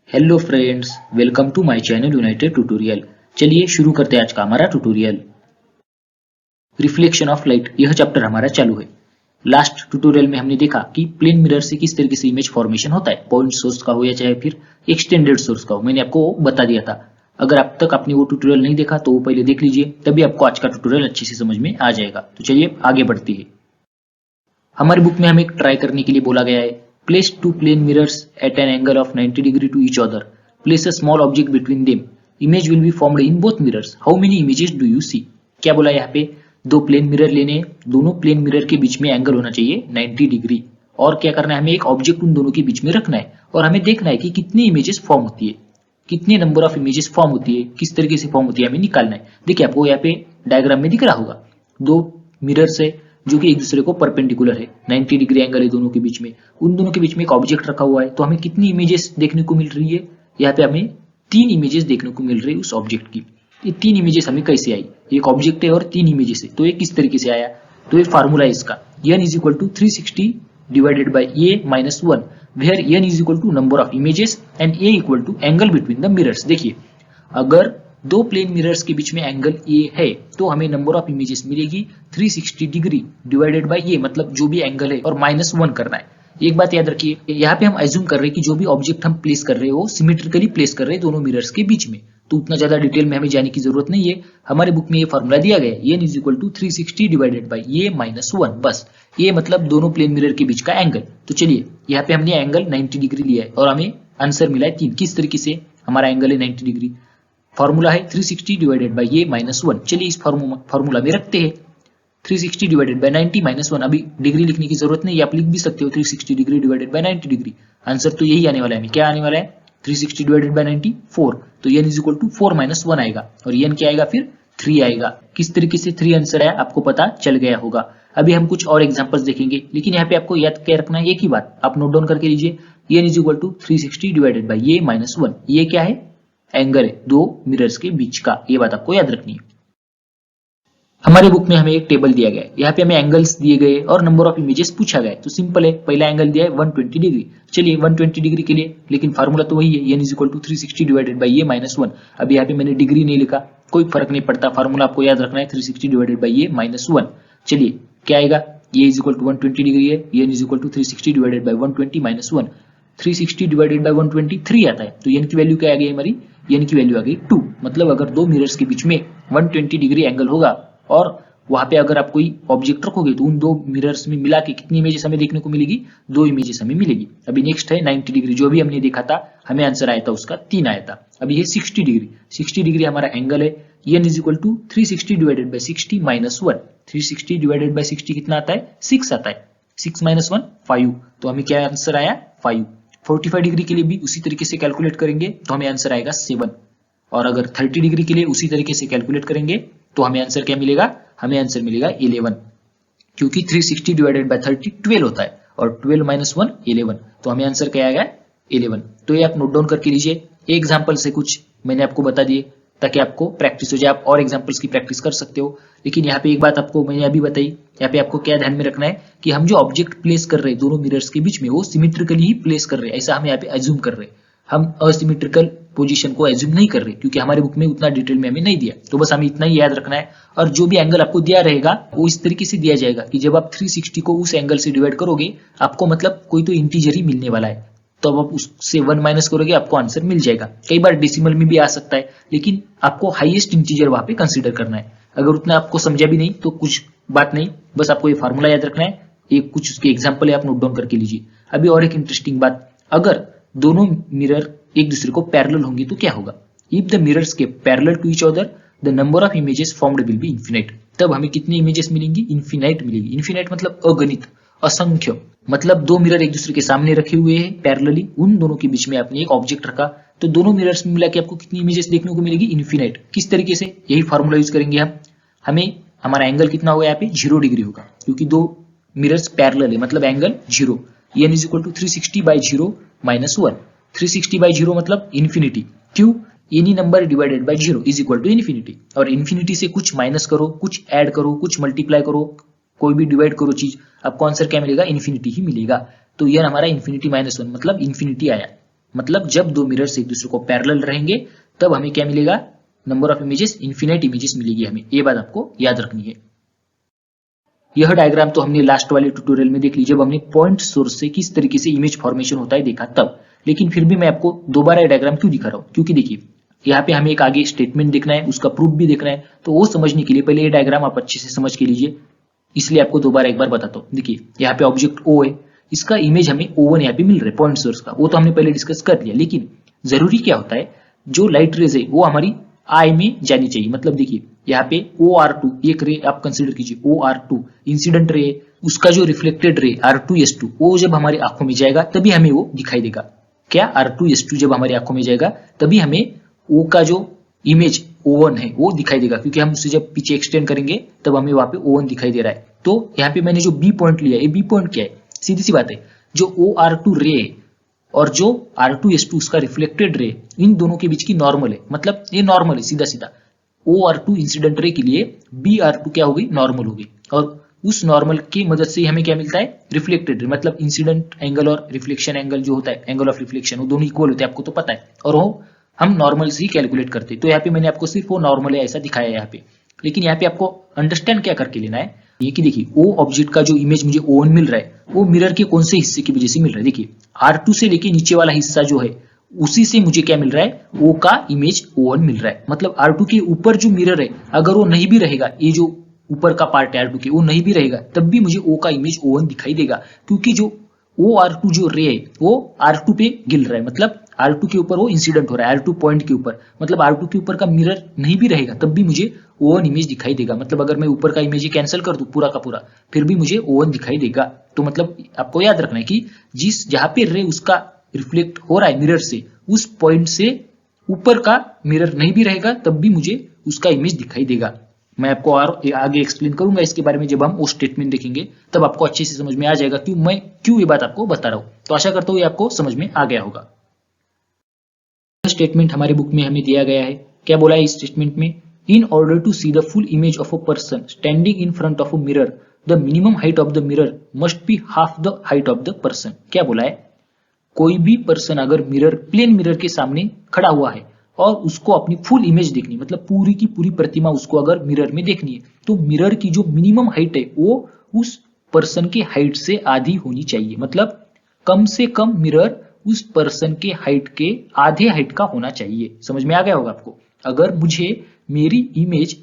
Hello friends, welcome to my channel united tutorial. चलिए शुरू करते हैं आज का हमारा ट्यूटोरियल। रिफ्लेक्शन ऑफ लाइट, यह चैप्टर हमारा चालू है। लास्ट ट्यूटोरियल में हमने देखा कि प्लेन मिरर से किस तरीके से इमेज फॉर्मेशन होता है, पॉइंट सोर्स का हो या चाहे फिर एक्सटेंडेड सोर्स का हो। मैंने आपको बता दिया था। अगर अब तक आपने वो ट्यूटोरियल नहीं देखा तो वो पहले देख लीजिए, तभी आपको आज का ट्यूटोरियल अच्छे से समझ में आ जाएगा। तो चलिए आगे बढ़ते हैं। हमारी बुक में हमें एक ट्राई करने के लिए बोला गया है। Place two plane mirrors at an angle of 90 degree to each other. Place a small object between them. Image will be formed in both mirrors. How many images do you see? क्या बोला यहाँ पे? दो plane mirror लेने, दोनों plane mirror के बीच में angle होना चाहिए 90 डिग्री। और क्या करना है, हमें एक ऑब्जेक्ट उन दोनों के बीच में रखना है और हमें देखना है कि कितनी इमेजेस फॉर्म होती है, कितने नंबर ऑफ इमेजेस फॉर्म होती है, किस तरीके से फॉर्म होती है, हमें निकालना है। देखिए आपको यहाँ पे डायग्राम में दिख रहा होगा, दो मिरर्स है जो कि एक दूसरे को परपेंडिकुलर है, 90 डिग्री एंगल है दोनों के बीच में। उन दोनों के बीच में एक ऑब्जेक्ट रखा हुआ है, तो हमें कितनी इमेजेस देखने को मिल रही है? यहाँ पे हमें 3 इमेजेस देखने को मिल रही है उस ऑब्जेक्ट की। ये 3 इमेजेस हमें कैसे आई? एक ऑब्जेक्ट है और 3 इमेजेस है, तो ये किस तरीके से आया? तो ये फार्मूला है इसका, n is equal to 360 divided by a minus 1, where n is equal to number of images and a equal to angle between the mirrors. देखिए, अगर दो प्लेन मिरर्स के बीच में एंगल a है तो हमें नंबर ऑफ इमेजेस मिलेगी 360 degree divided by a, मतलब जो भी एंगल है, और माइनस 1 करना है। एक बात याद रखिए, यहाँ पे हम एज्यूम कर रहे हैं कि जो भी ऑब्जेक्ट हम प्लेस कर रहे हैं वो सिमेट्रिकली प्लेस कर रहे हैं दोनों मिरर्स के बीच में, तो उतना ज्यादा डिटेल में हमें जाने की जरूरत नहीं है। हमारे बुक में ये फॉर्मूला दिया गया है, n is equal to 360 divided by a minus 1, बस। ये मतलब दोनों प्लेन मिरर के बीच का एंगल। तो चलिए यहाँ पे हमने एंगल 90 डिग्री लिया है और हमें आंसर मिला है 3। किस तरीके से हमारा एंगल है 90 डिग्री? फॉर्मूला है 360 डिवाइडेड बाई a माइनस 1। चलिए इस फॉर्मूला में रखते हैं 360 डिवाइडेड बाई 90 माइनस 1। अभी डिग्री लिखने की जरूरत नहीं है, आप लिख भी सकते हो 360 degree divided by 90 degree. Answer तो यही आने वाला है। क्या आने वाला है? 360 डिवाइडेड बाई 90 4, तो n is equal to 4 minus 1 आएगा, और n क्या आएगा फिर? 3 आएगा। किस तरीके से 3 आंसर आया आपको पता चल गया होगा। अभी हम कुछ और एग्जांपल्स देखेंगे, लेकिन यहाँ पे आपको याद क्या रखना है, एक ही बात आप नोट डाउन करके लीजिए, n is equal to 360 divided by a minus 1। ये क्या है? एंगल है दो मिरर्स के बीच का, ये बात आपको याद रखनी है। हमारे बुक में हमें एक टेबल दिया गया है, यहाँ पे हमें एंगल्स दिए गए और नंबर ऑफ इमेजेस पूछा गया है। तो सिंपल है, पहला एंगल दिया है 120 डिग्री। चलिए 120 डिग्री के लिए, लेकिन फार्मूला तो वही है, n is equal to 360 divided by a minus 1। अभी यहाँ पे मैंने डिग्री नहीं लिखा, कोई फर्क नहीं पड़ता, फार्मूला आपको याद रखना है 360 डिवाइडेड बाई a माइनस 1। चलिए क्या आएगा? a is equal to 120 degree है, n is equal to 360 divided by 120 minus 1। 360 divided by 120 3 आता है, तो n की वैल्यू क्या आ गई हमारी? n की वैल्यू आ गई 2। मतलब अगर दो मिरर्स के बीच में 120 डिग्री एंगल होगा और वहां पे अगर आप कोई ऑब्जेक्ट रखोगे तो उन दो मिरर्स में मिला के कितनी इमेजेस हमें देखने को मिलेगी? 2 इमेजेस हमें मिलेगी। अभी नेक्स्ट है 90 डिग्री, जो भी हमने देखा था हमें आंसर आया था उसका 3 आया था। अभी ये 60 डिग्री, 60 डिग्री हमारा एंगल है, n is equal to 360 divided by 60 minus 1। 360 divided by 60 कितना आता है? 6 आता है। 6 माइनस 1 5, तो हमें क्या आंसर आया? 5। 45 डिग्री के लिए भी उसी तरीके से कैलकुलेट करेंगे तो हमें आंसर आएगा 7, और अगर 30 डिग्री के लिए उसी तरीके से कैलकुलेट करेंगे तो हमें आंसर क्या मिलेगा? हमें आंसर मिलेगा 11, क्योंकि 360 डिवाइडेड बाय 30 12 होता है, और 12 माइनस 1 11, तो हमें आंसर क्या आएगा? 11। तो ये आप नोट डाउन करके लीजिए। एग्जाम्पल से कुछ मैंने आपको बता दिए ताकि आपको प्रैक्टिस हो जाए, आप और एग्जाम्पल्स की प्रैक्टिस कर सकते हो। लेकिन यहाँ पे एक बात आपको मैंने अभी बताई, यहाँ पे आपको क्या ध्यान में रखना है कि हम जो ऑब्जेक्ट प्लेस कर रहे हैं दोनों मिरर्स के बीच में वो सिमेट्रिकली ही प्लेस कर रहे हैं, ऐसा हम यहाँ पे एज्यूम कर रहे हैं। हम असिमेट्रिकल पोजीशन को एज्यूम नहीं कर रहे, क्योंकि हमारे बुक में उतना डिटेल में हमें नहीं दिया। तो बस हमें इतना ही याद रखना है, और जो भी एंगल आपको दिया रहेगा वो इस तरीके से दिया जाएगा कि जब आप 360 को उस एंगल से डिवाइड करोगे आपको मतलब कोई तो इंटीजर ही मिलने वाला है, तो अब आप उससे 1 माइनस करोगे आपको आंसर मिल जाएगा। कई बार डेसिमल में भी आ सकता है, लेकिन आपको हाईएस्ट इंटीजर वहां पे कंसीडर करना है। अगर उतना आपको समझा भी नहीं तो कुछ बात नहीं, बस आपको ये फार्मूला याद रखना है। एक कुछ उसके एग्जाम्पल है, आप नोट डाउन करके लीजिए। अभी और एक इंटरेस्टिंग बात, अगर दोनों मिरर एक दूसरे को पैरेलल होंगे तो क्या होगा? इफ द मिरर्स के parallel to each other the number of images formed will be infinite. तब हमें कितनी इमेजेस मिलेंगी? इन्फिनाइट मिलेगी। इन्फिनाइट मतलब अगणित, असंख्य। मतलब दो मिरर एक दूसरे के सामने रखे हुए हैं पैरेलली, उन दोनों के बीच में आपने एक ऑब्जेक्ट रखा, तो दोनों मिरर्स में मिला के आपको कितनी इमेजेस देखने को मिलेगी? इन्फिनाइट। किस तरीके से? यही फॉर्मूला यूज करेंगे हम। हमें हमारा एंगल कितना होगा यहाँ पे? 0 डिग्री होगा, क्योंकि दो मिरर्स पैरेलल है, मतलब angle 0। n is equal to 360 by 0 minus 1। 360 by 0 मतलब इन्फिनिटी। क्यों? Any number divided by 0 is equal to infinity, और इन्फिनिटी से कुछ माइनस करो, कुछ ऐड करो, कुछ मल्टीप्लाई करो, कोई भी डिवाइड करो चीज, आपको आंसर क्या मिलेगा? इन्फिनिटी ही मिलेगा। तो ये हमारा इन्फिनिटी माइनस 1 मतलब इन्फिनिटी आया। मतलब जब दो मिरर्स एक दूसरे को पैरेलल रहेंगे तब हमें क्या मिलेगा, number of images, infinite images मिलेगी हमें। ये बात आपको याद रखनी है। यह डायग्राम तो हमने लास्ट वाले ट्यूटोरियल में देख ली, जब हमने पॉइंट सोर्स से किस तरीके से इमेज फॉर्मेशन होता है देखा तब। लेकिन फिर भी मैं आपको दोबारा ये डायग्राम क्यों दिखा रहा हूं, क्योंकि देखिए यहाँ पे हमें एक आगे स्टेटमेंट देखना है, उसका प्रूफ भी देखना है, तो वो समझने के लिए पहले ये डायग्राम आप अच्छे से समझ के लीजिए, इसलिए आपको दोबारा एक बार बताता हूँ। देखिए यहाँ पे ऑब्जेक्ट O है, इसका इमेज हमें O1 यहाँ पे मिल रहा है पॉइंट सोर्स का, वो तो हमने पहले डिस्कस कर लिया। लेकिन जरूरी क्या होता है, जो लाइट रेज है वो हमारी आई में जानी चाहिए। मतलब देखिए यहाँ पे OR2 एक रे आप कंसीडर कीजिए, OR2 इंसिडेंट रे, उसका जो रिफ्लेक्टेड रे R2S2 वो जब हमारी आंखों में जाएगा तभी हमें वो दिखाई देगा। क्या R2S2 जब हमारी आंखों में जाएगा तभी हमें O का जो इमेज O1 है वो दिखाई देगा, क्योंकि हम उसे जब पीछे एक्सटेंड करेंगे तब हमें वहां पे O1 दिखाई दे रहा है। तो यहाँ पे मैंने जो B पॉइंट लिया, ये B पॉइंट क्या है, सीधी सी बात है, जो OR2 रे है और जो R2S2 उसका रिफ्लेक्टेड रे, इन दोनों के बीच की नॉर्मल है। मतलब ये नॉर्मल है सीधा सीधा, OR2 इंसिडेंट रे के लिए BR2 क्या होगी, नॉर्मल होगी, और उस नॉर्मल की मदद से हमें क्या मिलता है, रिफ्लेक्टेड रे। मतलब इंसिडेंट एंगल और रिफ्लेक्शन एंगल जो होता है, एंगल ऑफ रिफ्लेक्शन, वो दोनों इक्वल होते हैं, आपको तो पता है, और वो हम नॉर्मल से ही कैलकुलेट करते हैं। तो यहाँ पे मैंने आपको सिर्फ वो नॉर्मल है ऐसा दिखाया है यहाँ पे। लेकिन यहाँ पे आपको अंडरस्टैंड क्या करके लेना है, ये कि देखिए वो ऑब्जेक्ट का जो इमेज मुझे O1 मिल रहा है वो मिरर के कौन से हिस्से की वजह से मिल रहा है। देखिए R2 से लेके नीचे वाला हिस्सा जो है उसी से मुझे क्या मिल रहा है, O का इमेज O1 मिल रहा है। मतलब R2 के ऊपर जो मिरर है अगर वो नहीं भी रहेगा, ये जो ऊपर का पार्ट है R2 के वो नहीं भी रहेगा तब भी मुझे O का इमेज O1 दिखाई देगा, क्योंकि जो OR2 जो रे है वो R2 पे गिर रहा है। मतलब R2 के ऊपर वो इंसिडेंट हो रहा है, R2 पॉइंट के ऊपर। मतलब R2 के ऊपर का मिरर नहीं भी रहेगा तब भी मुझे O1 इमेज दिखाई देगा। मतलब अगर मैं ऊपर का इमेज ही कैंसिल कर दूं पूरा का पूरा, फिर भी मुझे O1 दिखाई देगा। तो मतलब आपको याद रखना है कि जिस जहां पे रे उसका रिफ्लेक्ट हो रहा है मिरर से, उस पॉइंट से ऊपर का मिरर नहीं भी रहेगा तब भी मुझे उसका इमेज दिखाई देगा। मैं आपको और आगे एक्सप्लेन करूंगा इसके बारे में, जब हम वो स्टेटमेंट देखेंगे तब आपको अच्छे से समझ में आ जाएगा कि मैं क्यों ये बात आपको बता रहा हूं। तो आशा करता हूं ये आपको समझ में आ गया होगा। स्टेटमेंट हमारे बुक में हमें दिया गया है, क्या बोला है इस स्टेटमेंट में, in order to see the full image of a person standing in front of a mirror the minimum height of the mirror must be half the height of the person. क्या बोला है, कोई भी person अगर mirror, plane mirror के सामने खड़ा हुआ है और उसको अपनी फुल इमेज देखनी, मतलब पूरी की पूरी प्रतिमा उसको अगर मिरर में देखनी है, तो मिरर की जो मिनिमम हाइट है वो उस पर्सन के हाइट से आधी होनी चाहिए। मतलब कम से कम मिरर उस पर्सन के हाइट के आधे हाइट का होना चाहिए। समझ में आ गया होगा आपको। अगर मुझे मेरी इमेज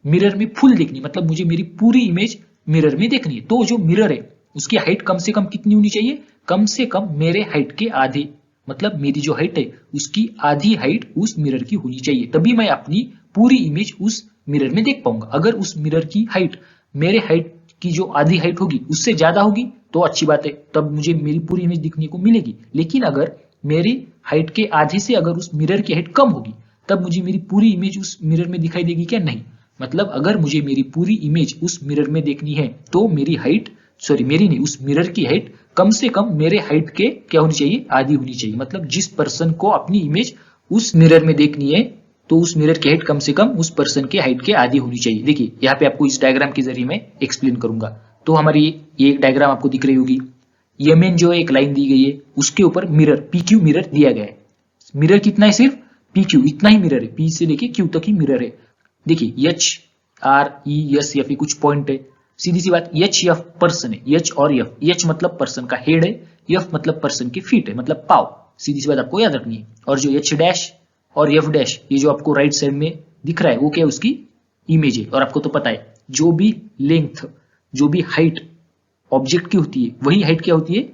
मिरर में फुल देखनी, मतलब मुझे मेरी पूरी इमेज मिरर में देखनी है, तो जो मिरर है उसकी हाइट कम से कम कितनी होनी चाहिए, कम से कम मेरे हाइट के आधे, मतलब मेरी जो हाइट है उसकी आधी हाइट उस मिरर की होनी चाहिए, तभी मैं अपनी पूरी इमेज उस मिरर में देख पाऊंगा। अगर उस मिरर की हाइट मेरे हाइट की जो आधी हाइट होगी उससे ज्यादा होगी तो अच्छी बात है, तब मुझे मेरी पूरी इमेज दिखने को मिलेगी। लेकिन अगर मेरी हाइट के आधे से अगर उस मिरर की हाइट कम होगी तब मुझे मेरी पूरी इमेज उस मिरर में दिखाई देगी क्या, नहीं। मतलब अगर मुझे मेरी पूरी इमेज उस मिरर में देखनी है तो मेरी हाइट, सॉरी मेरी नहीं, उस मिरर की हाइट कम से कम मेरे हाइट के क्या होनी चाहिए, आधी होनी चाहिए। मतलब जिस पर्सन को अपनी इमेज उस मिरर में देखनी है तो उस मिरर की हाइट कम से कम उस पर्सन के हाइट के आधी होनी चाहिए। देखिए यहाँ पे आपको इस डायग्राम के जरिए मैं एक्सप्लेन करूंगा। तो हमारी ये एक डायग्राम आपको दिख रही होगी, यमेन जो एक लाइन दी गई है उसके ऊपर मिरर PQ मिरर दिया गया है। मिरर कितना है, सिर्फ PQ इतना ही मिरर है, P से लेके Q तक ही मिरर है। देखिए H R E S F कुछ पॉइंट है, सीधी सी बात, H F पर्सन है, H और F, H मतलब पर्सन का हेड है, F मतलब पर्सन के फीट है, मतलब पाव। सीधी सी बात आपको याद रखनी है। और जो H डैश और F डैश ये जो आपको राइट साइड में दिख रहा है वो क्या है, उसकी इमेज है। और आपको तो पता है जो भी लेंथ, जो भी हाइट ऑब्जेक्ट की होती है वही हाइट क्या होती है,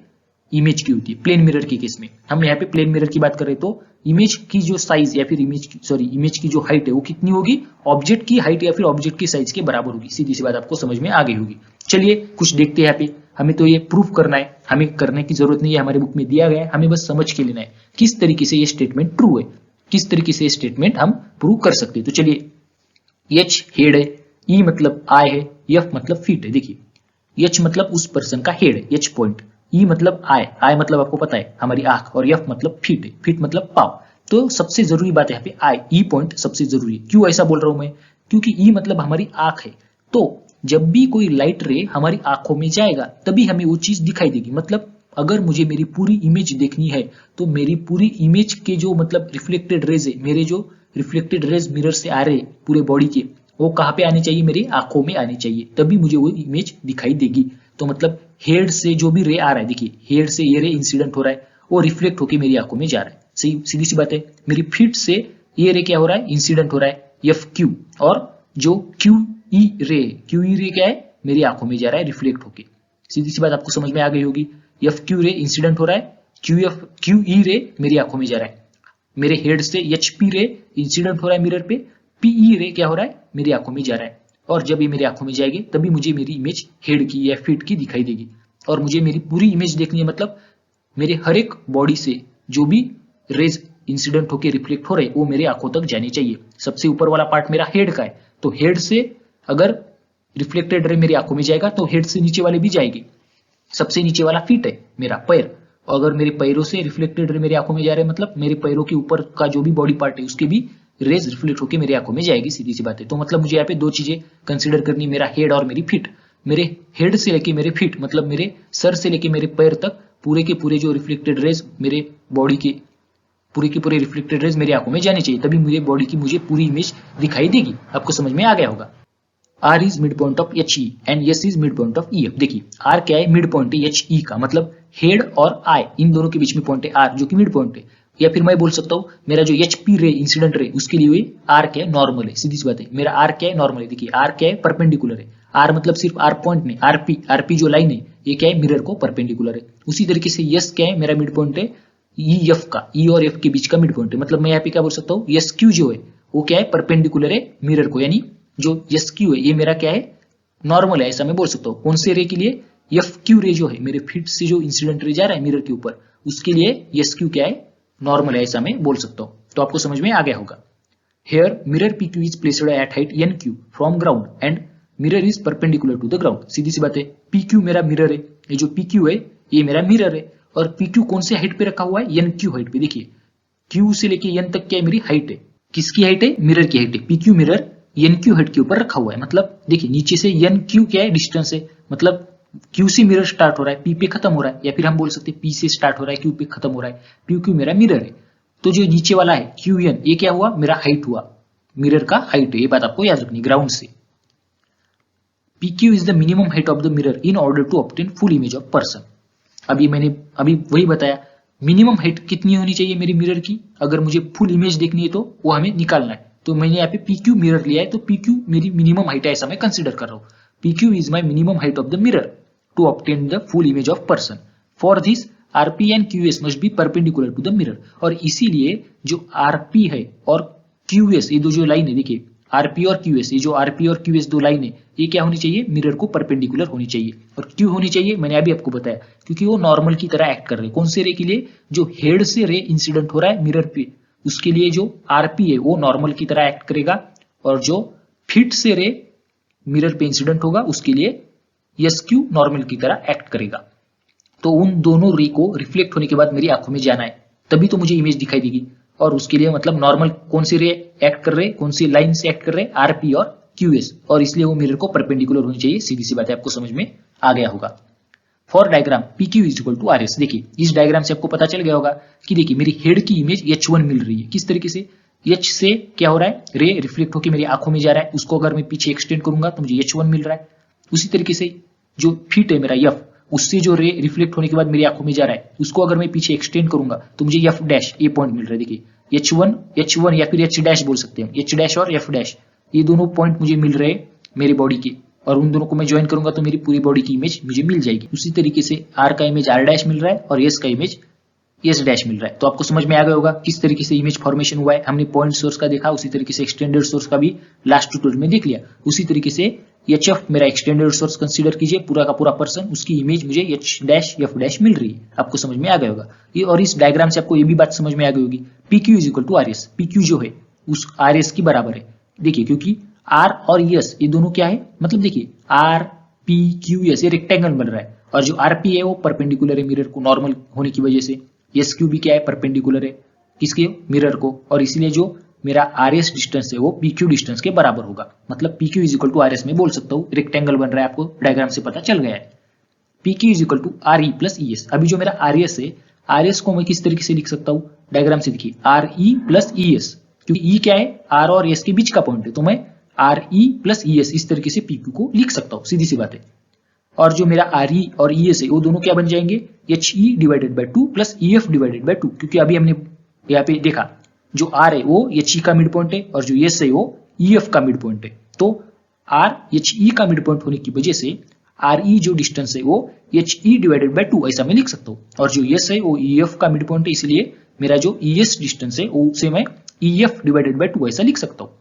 इमेज की होती है। प्लेन मिरर के केस में हम यहाँ पे प्लेन मिरर की बात कर रहे हैं, तो इमेज की जो साइज या फिर इमेज की जो हाइट है वो कितनी होगी, ऑब्जेक्ट की हाइट या फिर ऑब्जेक्ट की साइज के बराबर होगी। सीधी सी बात आपको समझ में आ गई होगी। चलिए कुछ देखते हैं यहाँ पे, हमें तो ये प्रूफ करना है, हमें करने की जरूरत नहीं है, हमारे बुक में दिया गया है, हमें बस समझ के लेना है किस तरीके से ये स्टेटमेंट ट्रू है, किस तरीके से ये स्टेटमेंट हम प्रूव कर सकते हैं। तो चलिए H हेड है, E मतलब आई है, F मतलब फीट है। देखिए H मतलब उस पर्सन का हेड है, H पॉइंट, E मतलब आई मतलब आपको पता है हमारी आंख, और F मतलब फीट है, फीट मतलब पाव। तो सबसे जरूरी बात है यहाँ पे E पॉइंट सबसे जरूरी है। क्यों ऐसा बोल रहा हूं मैं, क्योंकि E मतलब हमारी आंख है। तो जब भी कोई लाइट रे हमारी आंखों में जाएगा तभी हमें वो चीज दिखाई देगी। मतलब अगर मुझे मेरी पूरी इमेज देखनी है तो मेरी पूरी इमेज के जो मतलब रिफ्लेक्टेड रेज है, मेरे जो रिफ्लेक्टेड रेज मिरर से आ रहे पूरे बॉडी के, वो कहाँ पे आनी चाहिए, मेरी आंखों में आनी चाहिए, तभी मुझे वो इमेज दिखाई देगी। तो मतलब हेड से जो भी रे आ रहा है, देखिए हेड से ये रे इंसिडेंट हो रहा है, वो रिफ्लेक्ट होकर मेरी आंखों में जा रहा है। सही, सीधी सी बात है। मेरी फीट से ये रे क्या हो रहा है, इंसिडेंट हो रहा है एफ क्यू, और जो क्यू ई रे, क्यू ई रे क्या है, मेरी आंखों में जा रहा है रिफ्लेक्ट होके। सीधी सी बात आपको समझ में आ गई होगी। एफ क्यू रे इंसिडेंट हो रहा है, क्यू ई रे मेरी आंखों में जा रहा है। मेरे हेड से एच पी रे इंसिडेंट हो रहा है मिरर पे, पीई रे क्या हो रहा है, मेरी आंखों में जा रहा है। और जब ये मेरी आंखों में जाएगी तभी मुझे मेरी इमेज हेड की या फीट की दिखाई देगी। और मुझे मेरी पूरी इमेज देखनी है, मतलब मेरे हर एक बॉडी से जो भी रेज इंसिडेंट होकर रिफ्लेक्ट हो रहे वो मेरे आंखों तक जानी चाहिए। सबसे ऊपर वाला पार्ट मेरा हेड का है, तो हेड से अगर रिफ्लेक्टेड रे मेरी आंखों में जाएगा तो हेड से नीचे वाले भी जाएगी। सबसे नीचे वाला फीट है मेरा पैर, और अगर मेरे पैरों से रिफ्लेक्टेड रे मेरी आंखों में जा रहे हैं, मतलब मेरे पैरों के ऊपर का जो भी बॉडी पार्ट है उसके भी रेज रिफ्लेक्ट होकर मेरी आंखों में जाएगी। सीधी सी बात है। तो मतलब मुझे यहाँ पे दो चीजें कंसिडर करनी, मेरा हेड और मेरी फीट। मेरे हेड से लेके मेरे फीट, मतलब मेरे सर से लेके मेरे पैर तक पूरे के पूरे जो रिफ्लेक्टेड रेज मेरे बॉडी के पूरे के पूरे रिफ्लेक्टेड रेज मेरी आंखों में जानी चाहिए, तभी मेरे बॉडी की मुझे पूरी इमेज दिखाई देगी। आपको समझ में आ गया होगा। R is mid point of H E and S is mid point of E F. देखिए R क्या है, मिड पॉइंट है एच ई का, मतलब हेड और आई इन दोनों के बीच में पॉइंट है R, जो कि मिड पॉइंट है। या फिर मैं बोल सकता हूँ मेरा जो H P ray incident ray उसके लिए R क्या है, नॉर्मल है। सीधी सी बात है, मेरा R क्या है, नॉर्मल है। देखिए R क्या है, परपेंडिकुलर है। R मतलब सिर्फ R पॉइंट नहीं, आरपी जो लाइन है ये क्या है, मिरर को परपेंडिकुलर है। उसी तरीके से यस क्या है, मेरा मिड पॉइंट है ई एफ का, ई और एफ के बीच का मिड पॉइंट है। मतलब मैं यहाँ पे क्या बोल सकता हूँ, एस क्यू जो है वो क्या है, परपेंडिकुलर है मिरर को, यानी जो एस क्यू है ये मेरा क्या है, नॉर्मल है, ऐसा मैं बोल सकता हूँ। कौन से रे के लिए, एफ क्यू रे जो है मेरे फीट से जो इंसिडेंट रे जा रहा है मिरर के ऊपर, उसके लिए एस क्यू क्या है, नॉर्मल है, ऐसा मैं बोल सकता हूँ। तो आपको समझ में आ गया होगा। Here mirror P Q is placed at height N Q from ground and mirror is perpendicular to the ground. सीधी सी बात है, पी क्यू मेरा मिरर है, ये जो पी क्यू है ये मेरा मिरर है, और पी क्यू कौन से हाइट पे रखा हुआ है, एन क्यू हाइट पे। देखिए क्यू से लेके एन तक क्या है, मेरी हाइट है। किसकी हाइट है, मिरर की हाइट है। P Q mirror N Q height के ऊपर रखा हुआ है। मतलब देखिए नीचे से एन क्यू क्या है, डिस्टेंस है, मतलब क्यू से मिरर स्टार्ट हो रहा है, पी पे खत्म हो रहा है, या फिर हम बोल सकते हैं पी से स्टार्ट हो रहा है, क्यू पे खत्म हो रहा है। पी क्यू मेरा मिरर है। तो जो नीचे वाला है क्यू एन, ये क्या हुआ, मेरा हाइट हुआ, मिरर का हाइट है। ये बात आपको याद रखनी ग्राउंड से। P Q is the minimum height of the mirror in order to obtain full image of person. मैंने वही बताया, मिनिमम हाइट कितनी होनी चाहिए मेरी मिरर की, अगर मुझे फुल इमेज देखनी है तो वो हमें निकालना है। तो मैंने यहाँ पे पी क्यू मिरर लिया है, तो पी क्यू मेरी मिनिमम हाइट है, ऐसा मैं कंसिडर कर रहा हूँ। P Q is my minimum height of the mirror to obtain the full image of person. For this RP and QS must be perpendicular to the mirror. और इसीलिए जो आरपी है और क्यूएस, ये दो जो लाइन है, देखिए आरपी और क्यूएस, ये जो आरपी और क्यूएस दो लाइन है, ये क्या होनी चाहिए, मिरर को परपेंडिकुलर होनी चाहिए। और क्यों होनी चाहिए, मैंने अभी आपको बताया, क्योंकि वो नॉर्मल की तरह एक्ट कर रहे हैं। कौन से रे के लिए, जो हेड से रे इंसिडेंट हो रहा है मिरर पे, उसके लिए जो आरपी है वो नॉर्मल की तरह एक्ट करेगा, और जो फीट से रे मिरर पे इंसिडेंट होगा उसके लिए एस क्यू नॉर्मल की तरह एक्ट करेगा। तो उन दोनों रे को रिफ्लेक्ट होने के बाद मेरी आंखों में जाना है, तभी तो मुझे इमेज दिखाई देगी। और उसके लिए मतलब नॉर्मल कौन सी रे एक्ट कर रहे, कौन सी लाइन से एक्ट कर रहे, आरपी और क्यूएस, और इसलिए वो मिरर को परपेंडिकुलर होनी चाहिए। सीधी सी बात है, आपको समझ में आ गया होगा। For diagram P Q is equal to R S. देखिए इस डायग्राम से आपको पता चल गया होगा कि देखिए मेरी हेड की इमेज H1 मिल रही है। किस तरीके से, H से क्या हो रहा है, रे रिफ्लेक्ट होकर मेरी आंखों में जा रहा है, उसको अगर मैं पीछे एक्सटेंड करूंगा तो मुझे H1 मिल रहा है। उसी तरीके से जो फीट है मेरा F, उससे जो रे रिफ्लेक्ट होने के बाद मेरी आंखों में जा रहा है, उसको अगर मैं पीछे एक्सटेंड करूंगा तो मुझे F डैश ये पॉइंट मिल रहा है। देखिए H1 या फिर H डैश बोल सकते हैं, H डैश और F डैश, ये दोनों पॉइंट मुझे मिल रहे हैं मेरी बॉडी के, और उन दोनों को मैं ज्वाइन करूंगा तो मेरी पूरी बॉडी की इमेज मुझे मिल जाएगी। उसी तरीके से R का इमेज R डैश मिल रहा है और S का इमेज S डैश मिल रहा है। तो आपको समझ में आ गया होगा किस तरीके से इमेज फॉर्मेशन हुआ है। हमने पॉइंट सोर्स का देखा, उसी तरीके से एक्सटेंडेड सोर्स का भी लास्ट ट्यूटोरियल में देख लिया। उसी तरीके से HF मेरा एक्सटेंडेड सोर्स कंसीडर कीजिए, पूरा का पूरा पर्सन, उसकी इमेज मुझे H डैश F डैश मिल रही है। आपको समझ में आ गया होगा ये, और इस डायग्राम से आपको ये भी बात समझ में आ गई होगी, PQ is equal to RS। PQ जो है उस RS की बराबर है। देखिए क्योंकि R और S ये दोनों क्या है, मतलब देखिए R P Q S ये रेक्टेंगल बन रहा है, और जो RP है वो परपेंडिकुलर है मिरर को नॉर्मल होने की वजह से। SQ भी क्या है, परपेंडिकुलर है किसके, मिरर को, और इसलिए जो मेरा RS डिस्टेंस है वो PQ डिस्टेंस के बराबर होगा। मतलब PQ is equal to RS में बोल सकता हूँ, रेक्टेंगल बन रहा है, आपको डायग्राम से पता चल गया है। P Q is equal to R E plus E S. अभी जो मेरा आर एस है, आर एस को मैं किस तरीके से लिख सकता हूँ, डायग्राम से देखिए, are E plus E S, क्योंकि ई क्या है, आर और एस के बीच का पॉइंट है, तो मैं R E plus E S इस तरीके से पी क्यू को लिख सकता हूँ, सीधी सी बात है। और जो मेरा आर ई और ई एस है वो दोनों क्या बन जाएंगे, H E divided by 2 plus E F divided by 2, क्योंकि अभी हमने यहाँ पे देखा जो आर है वो एच ई का मिड पॉइंट है और जो एस है वो ई एफ का मिड पॉइंट है। तो आर एच ई का मिड पॉइंट होने की वजह से आर ई जो डिस्टेंस है वो एच ई डिवाइडेड बाई 2 ऐसा मैं लिख सकता हूँ, और जो एस है वो ई एफ का मिड पॉइंट है, इसलिए मेरा जो ई एस डिस्टेंस है उसे मैं ई एफ डिवाइडेड बाई 2 ऐसा लिख सकता हूँ।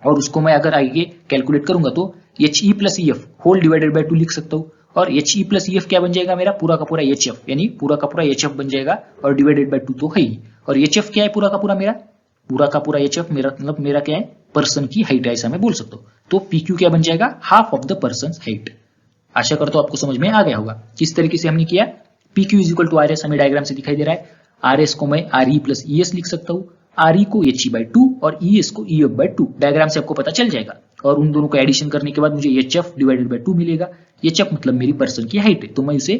और उसको मैं अगर आगे कैलकुलेट करूंगा तो H E plus E F whole divided by 2 लिख सकता हूँ, और H E plus E F क्या बन जाएगा, मेरा पूरा का पूरा एच एफ, यानी पूरा का पूरा एच एफ बन जाएगा, और डिवाइडेड बाई 2 तो है ही। और एच एफ क्या है, पूरा का पूरा मेरा, पूरा का पूरा एच एफ मेरा मतलब मेरा क्या है, पर्सन की हाइट है, ऐसा मैं बोल सकता हूँ। तो पी क्यू क्या बन जाएगा, half of the person height. आशा करता हूं आपको समझ में आ गया होगा किस तरीके से हमने किया। P Q is equal to R S हमें डायग्राम से दिखाई दे रहा है, आर एस को मैं R E plus E S लिख सकता हूँ, आर ई को एच ई बाई 2 और ई एस को ई एफ बाई 2, डायग्राम से आपको पता चल जाएगा। और उन दोनों को एडिशन करने के बाद मुझे एच एफ डिवाइडेड बाई 2 मिलेगा। एच एफ मतलब मेरी पर्सन की हाइट है, तो मैं उसे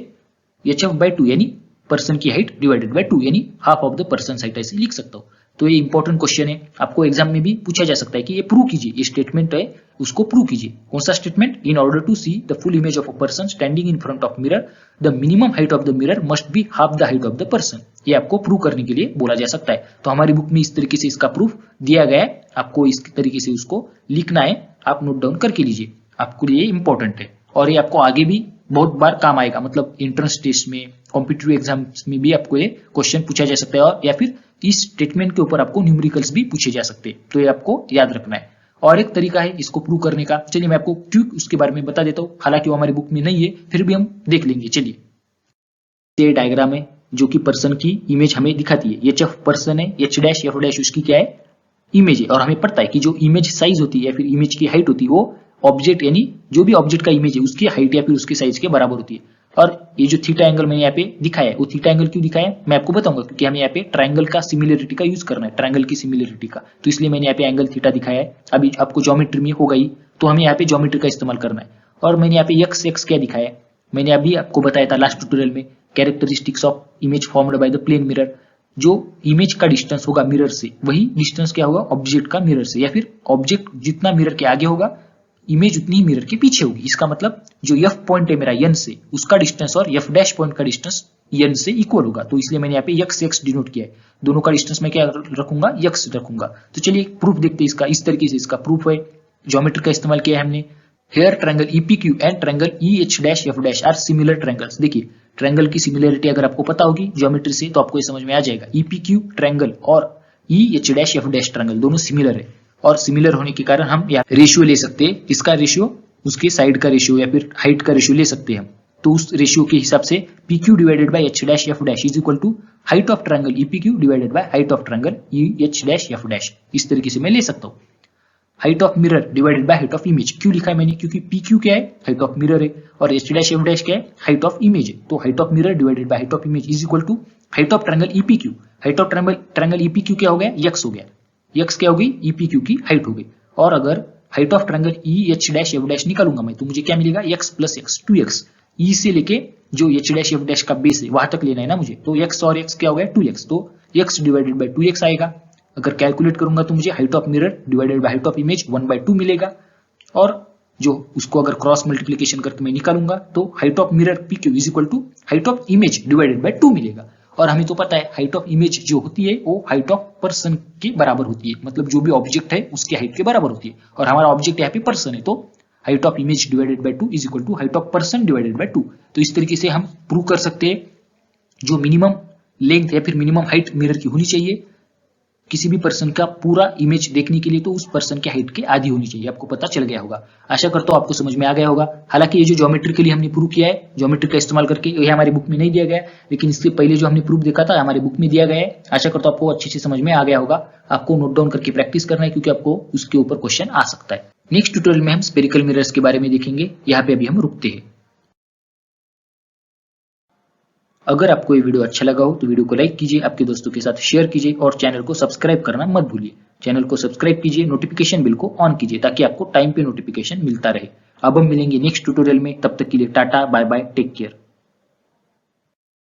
एच एफ बाई 2 यानी पर्सन की हाइट डिवाइडेड बाई 2 यानी half of the person height ऐसे लिख सकता हूँ। तो ये इंपॉर्टेंट क्वेश्चन है, आपको एग्जाम में भी पूछा जा सकता है कि ये प्रूव कीजिए, ये स्टेटमेंट है उसको प्रूव कीजिए। कौन सा statement, in order to see the full image of a person standing in front of mirror the minimum height of the mirror must be half the height of the person. ये आपको prove करने के लिए बोला जा सकता है। तो हमारी बुक में इस तरीके से इसका प्रूफ दिया गया है, आपको इस तरीके से उसको लिखना है, आप नोट डाउन करके लीजिए, आपको लिए इंपॉर्टेंट है और ये आपको आगे भी बहुत बार काम आएगा, मतलब एंट्रेंस टेस्ट में, कॉम्पिटिटिव एग्जाम्स में भी आपको ये क्वेश्चन पूछा जा सकता है, और या फिर इस स्टेटमेंट के ऊपर आपको न्यूमेरिकल्स भी पूछे जा सकते हैं, तो ये आपको याद रखना है। और एक तरीका है इसको प्रूव करने का, चलिए मैं आपको ट्रिक उसके बारे में बता देता हूँ, हालांकि वो हमारी बुक में नहीं है, फिर भी हम देख लेंगे। चलिए, ये डायग्राम है जो कि पर्सन की इमेज हमें दिखाती है, एच एफ पर्सन है, एच डैश एफ डैश उसकी क्या है, इमेज है, और हमें पता है कि जो इमेज साइज होती है या फिर इमेज की हाइट होती है वो ऑब्जेक्ट यानी जो भी ऑब्जेक्ट का इमेज है उसकी हाइट या फिर उसके साइज के बराबर होती है। और ये जो थीटा एंगल मैंने यहाँ पे दिखाया है, वो थीटा एंगल क्यों दिखाया है मैं आपको बताऊंगा, क्योंकि हमें यहाँ पे ट्रायंगल का सिमिलरिटी का यूज करना है, ट्रायंगल की सिमिलरिटी का, तो इसलिए मैंने यहाँ पे एंगल थीटा दिखाया है। अभी आपको ज्योमेट्री में होगा ही, तो हमें यहाँ पे ज्योमेट्री का इस्तेमाल करना है। और मैंने यहाँ पे एक्स एक्स क्या दिखाया है, मैंने अभी आपको बताया था लास्ट ट्यूटोरियल में, characteristics of image formed by the plane mirror, जो इमेज का डिस्टेंस होगा मिरर से, वही डिस्टेंस क्या होगा ऑब्जेक्ट का मिरर से, या फिर ऑब्जेक्ट जितना मिरर के आगे होगा इमेज उतनी ही मिरर के पीछे होगी। इसका मतलब जो एफ पॉइंट है मेरा एन से, उसका डिस्टेंस और एफ डैश पॉइंट का डिस्टेंस एन से इक्वल होगा, तो इसलिए मैंने यहाँ पे एक्स एक्स डिनोट किया है। दोनों का डिस्टेंस मैं क्या रखूंगा, एक्स रखूंगा। तो चलिए प्रूफ देखते हैं इसका, इस तरीके से इसका प्रूफ है, ज्योमेट्री का इस्तेमाल किया है हमने। Here triangle EPQ and triangle EH dash F dash are similar triangles. देखिए ट्रायंगल की सिमिलरिटी अगर आपको पता होगी ज्योमेट्री से तो आपको ये समझ में आ जाएगा, ईपीक्यू ट्रायंगल और EH dash F dash triangle दोनों सिमिलर है, और सिमिलर होने के कारण हम यहाँ रेशियो ले सकते हैं, इसका रेशियो उसके साइड का रेशियो या फिर हाइट का रेशियो ले सकते हैं हम। तो उस रेशियो के हिसाब से P Q divided by H dash F dash is equal to height of triangle EPQ divided by height of triangle EH dash F dash, इस तरीके से मैं ले सकता हूँ। Height of mirror divided by height of image, क्यों लिखा है मैंने, क्योंकि पी क्यू क्या है, हाइट ऑफ मिरर है, और एच डैश एफ डैश क्या है, हाइट ऑफ इमेज है। तो height of mirror divided by height of image is equal to height of triangle EPQ. Height of triangle EPQ क्या हो गया, एक्स हो गया, एक्स क्या हो गई, ईपीक्यू की हाइट हो गई। और अगर height of triangle E H dash F dash निकालूंगा मैं, तो मुझे क्या मिलेगा, एक्स प्लस एक्स, 2x, ई से लेके जो एच डैश एफ डैश का बेस है वहां तक लेना है ना मुझे, तो एक्स और एक्स क्या हो गया, 2x, तो x डिवाइडेड बाई 2x आएगा। अगर कैलकुलेट करूंगा तो मुझे height of mirror divided by height of image 1/2 मिलेगा, और जो उसको अगर क्रॉस मल्टीप्लिकेशन करके मैं निकालूंगा तो height of mirror P Q is equal to height of image divided by 2 मिलेगा। और हमें तो पता है हाइट ऑफ इमेज जो होती है वो हाइट ऑफ पर्सन के बराबर होती है, मतलब जो भी ऑब्जेक्ट है उसकी हाइट के बराबर होती है, और हमारा ऑब्जेक्ट यहाँ पे पर्सन है, तो height of image divided by 2 is equal to height of person divided by 2। तो इस तरीके से हम प्रूव कर सकते हैं जो मिनिमम लेंथ या फिर मिनिमम हाइट मिरर की होनी चाहिए किसी भी पर्सन का पूरा इमेज देखने के लिए, तो उस पर्सन की हाइट के आधी होनी चाहिए। आपको पता चल गया होगा, आशा करता हूं आपको समझ में आ गया होगा। हालांकि ये जो ज्योमेट्री के लिए हमने प्रूव किया है, ज्योमेट्री का इस्तेमाल करके, ये हमारी बुक में नहीं दिया गया है, लेकिन इससे पहले जो हमने प्रूफ देखा था हमारी बुक में दिया गया है। आशा करता हूं आपको अच्छे से समझ में आ गया होगा। आपको नोट डाउन करके प्रैक्टिस करना है, क्योंकि आपको उसके ऊपर क्वेश्चन आ सकता है। नेक्स्ट ट्यूटोरियल में हम स्फेरिकल मिरर्स के बारे में देखेंगे, यहाँ पे अभी हम रुकते हैं। अगर आपको ये वीडियो अच्छा लगा हो तो वीडियो को लाइक कीजिए, आपके दोस्तों के साथ शेयर कीजिए, और चैनल को सब्सक्राइब करना मत भूलिए। चैनल को सब्सक्राइब कीजिए, नोटिफिकेशन बिल को ऑन कीजिए, ताकि आपको टाइम पे नोटिफिकेशन मिलता रहे। अब हम मिलेंगे नेक्स्ट ट्यूटोरियल में, तब तक के लिए tata bye bye, take care.